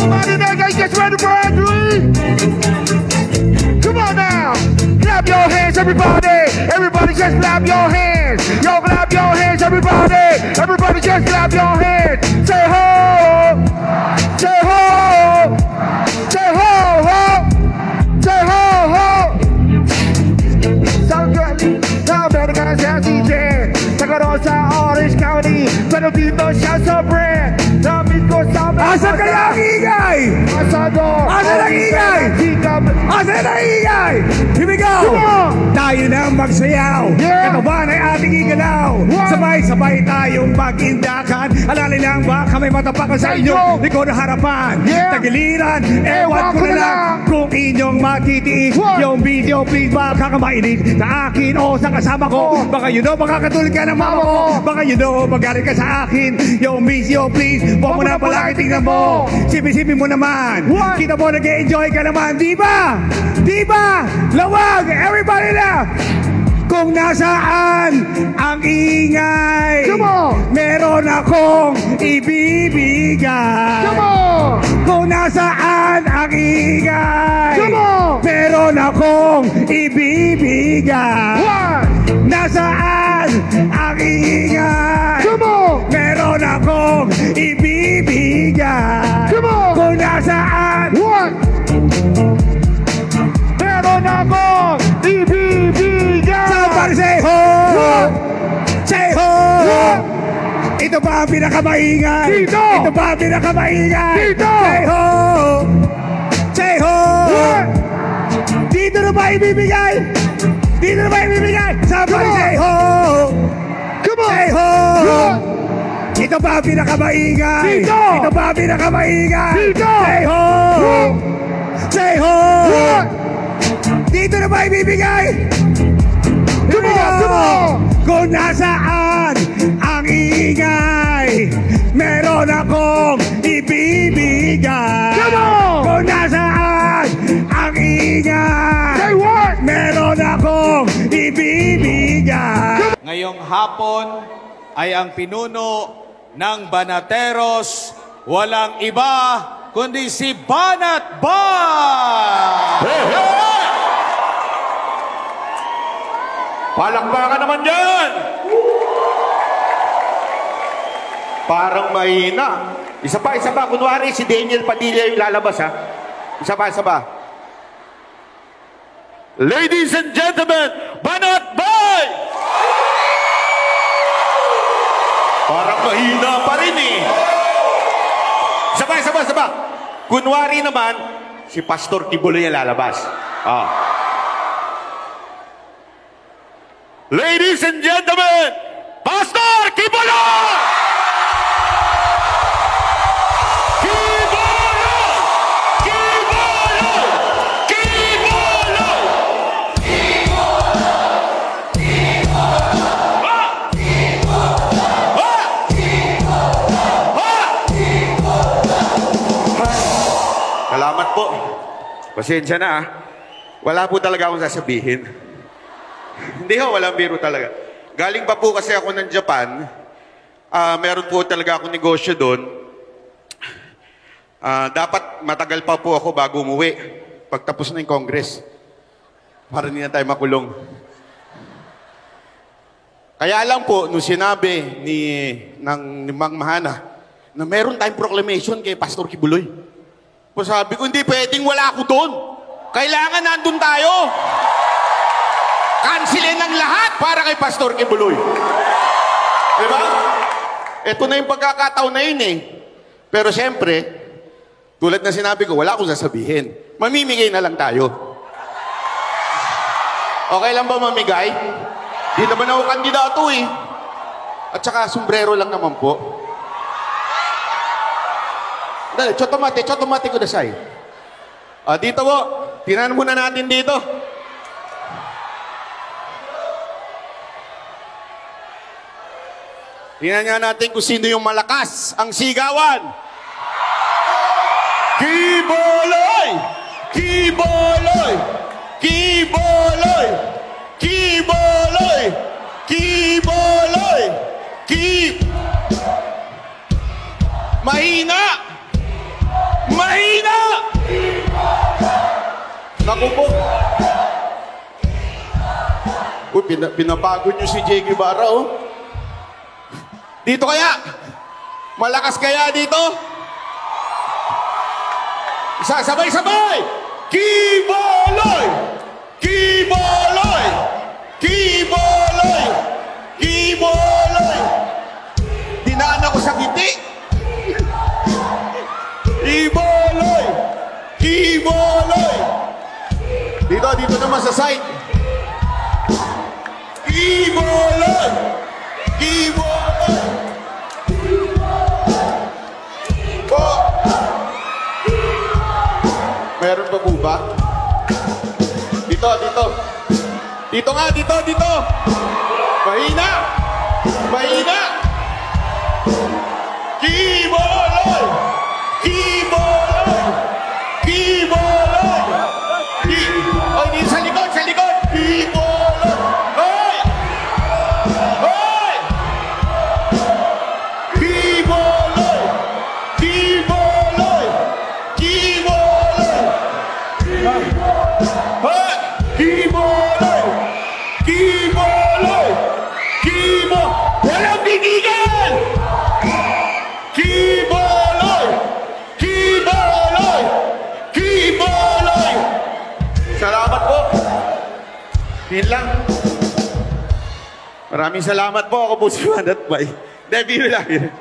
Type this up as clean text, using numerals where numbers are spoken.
Everybody now, guys, get ready for Andrew. Come on now. Clap your hands, everybody. Everybody just clap your hands. Yo, clap your hands, everybody. Everybody just clap your hands. Say ho. Say ho. Say ho, ho. Say ho, ho. Sound good. Now, better guys, that's DJ. Check it out, Orange County. Pero dito siya sa brand. Namin ko sa mga. Asa kaya ang ingay? Asador. Asa ang ingay? Asa ang ingay? Here we go. Tayo na magsayaw. Katawan ay ating igalaw. Sabay-sabay tayong mag-indakan. Alalay lang ba kami matapakan sa inyong likod na harapan? Tagiliran, ewan ko na lang kung inyong matitiis. Yung video please baka kamainis sa akin o sa kasama ko. Baka yun o makakatulad ka ng mama ko. Baka yun o magalit ka sa akin. Yung video please huwag mo na palagi tingnan mo. Sipin-sipin mo naman. Kita mo nag-enjoy ka naman. Di ba? Di ba? Lawag! Everybody na! Kung nasaan ang ingay, meron akong ibibigay. Kung nasaan ang ingay, meron akong ibibigay. Nasaan ang ingay, meron akong ibibigay. Kung nasaan, meron akong ibibigay. Somebody say ho! Say ho! Ito ba ang pinakamaingay? Dito! Ito ba ang pinakamaingay? Dito! Say ho! Say ho! Dito na ba ibibigay? Dito na ba ibibigay? Somebody say ho! Come on! Say ho! Ito ba ang pinakamaingay? Dito! Ito ba ang pinakamaingay? Dito! Say ho! Say ho! Dito na ba ibibigay? Come on! Kung nasaan ang ingay, meron akong ibibigay. Kung nasaan ang ingay, say what? Meron akong ibibigay. Ngayong hapon ay ang pinuno ng Banateros, walang iba kundi si Banat Ban! Hey, hey! Palakpakan naman dyan! Parang mahina. Isa pa. Kunwari si Daniel Padilla yung lalabas, ha? Isa pa. Ladies and gentlemen, Banat Ban! Parang mahina pa rin, eh. Isa pa. Kunwari naman, si Pastor Kibuloy yung lalabas. Ladies and gentlemen, Pastor Kibuloy! Salamat po. Pasensya na, ha. Wala po talaga akong sasabihin. Hindi ho, walang biro talaga. Galing pa po kasi ako ng Japan. Meron po talaga akong negosyo doon. Dapat matagal pa po ako bago umuwi. Pagtapos na yung Congress. Para hindi na tayo makulong. Kaya lang po, nung sinabi ni Mang Mahana na meron tayong proclamation kay Pastor Kibuloy. Sabi ko, hindi pwedeng wala ako doon. Kailangan nandun tayo. Kansilin ang lahat para kay Pastor Kibuloy. Diba? Ito na yung pagkakataon na yun, eh. Pero siyempre, tulad na sinabi ko, wala akong sasabihin. Mamimigay na lang tayo. Okay lang ba mamigay? Di naman ako kandidato, eh. At saka, sombrero lang naman po. Dali, chotomate ko dasay. Dito po, tinanan muna natin dito. Tingnan nga natin kung sino yung malakas ang sigawan. Kibuloy! Kibuloy! Kibuloy! Kibuloy! Kibuloy! Mahina! Mahina! Naku po. Uy, pinapagod nyo si Jay Guevara, oh. Dito kaya? Malakas kaya dito? Isa, sabay-sabay! Kiboloy! Kiboloy! Kiboloy! Kiboloy! Dinaan ako sa kiti. Kiboloy! Kiboloy! Dito naman sa side. Kiboloy! Kiboloy! Oh! Meron pa po ba? Dito. Dito nga, dito. Mahina! Mahina! Kiboloy! Kiboloy! Kiboloy! Oy, dito sa likod! Kiboloy! Hoy! Hoy! Kiboloy! Kiboloy! Kiboloy! Hoy! Kiboloy! Kiboloy! Walang binigan! Kiboloy! Kiboloy! Kiboloy! Salamat po. Yun lang. Maraming salamat po. Ako po si Banat Bay. Debut lang yun.